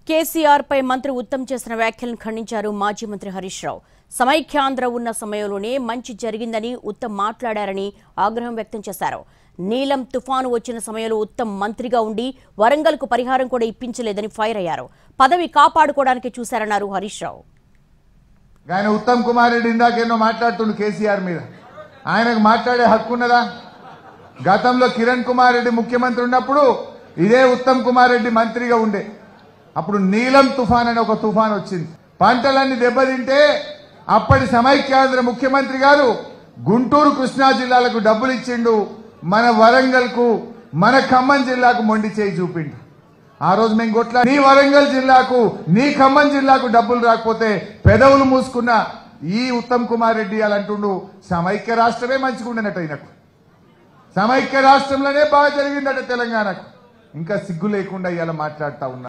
కేసీఆర్ పై మంత్రి ఉత్తమ్ చేసిన వ్యాఖ్యలను ఖండించారు మాజీ మంత్రి హరీష్ రావు. సమైక్యాంధ్ర ఉన్న సమయంలోనే మంచి జరిగిందని ఉత్తమ్ మాట్లాడారని ఆగ్రహం వ్యక్తం చేశారు. నీలం తుఫాను వచ్చిన సమయంలో ఉత్తమ్ మంత్రిగా ఉండి వరంగల్కు పరిహారం కూడా ఇప్పించలేదని ఫైర్ అయ్యారు. పదవి కాపాడుకోవడానికి చూశారన్నారు హరీష్ రావు. ఆయన ఉత్తమ్ కుమార్ రెడ్డి ఇందాకేనో మాట్లాడుతుండు కేసీఆర్ మీద. ఆయనకు మాట్లాడే హక్కు ఉన్నదా? గతంలో కిరణ్ కుమార్ రెడ్డి ముఖ్యమంత్రి ఉన్నప్పుడు ఇదే ఉత్తమ్ కుమార్ రెడ్డి మంత్రిగా ఉండే. అప్పుడు నీలం తుఫాన్ అని ఒక తుఫాన్ వచ్చింది. పంటలన్నీ దెబ్బతింటే అప్పటి సమైక్యాంధ్ర ముఖ్యమంత్రి గారు గుంటూరు కృష్ణా జిల్లాలకు డబ్బులు ఇచ్చిండు. మన వరంగల్ కు మన ఖమ్మం జిల్లాకు మొండి చేయి చూపిండు. ఆ రోజు మేము కొట్లా నీ వరంగల్ జిల్లాకు నీ ఖమ్మం జిల్లాకు డబ్బులు రాకపోతే పెదవులు మూసుకున్న ఈ ఉత్తమ్ కుమార్ రెడ్డి అలంటుండు సమైక్య రాష్ట్రమే మంచిగుండనట్టు. ఆయనకు సమైక్య రాష్ట్రంలోనే బాగా జరిగిందట తెలంగాణకు. ఇంకా సిగ్గు లేకుండా ఇవాళ మాట్లాడుతా ఉన్నా.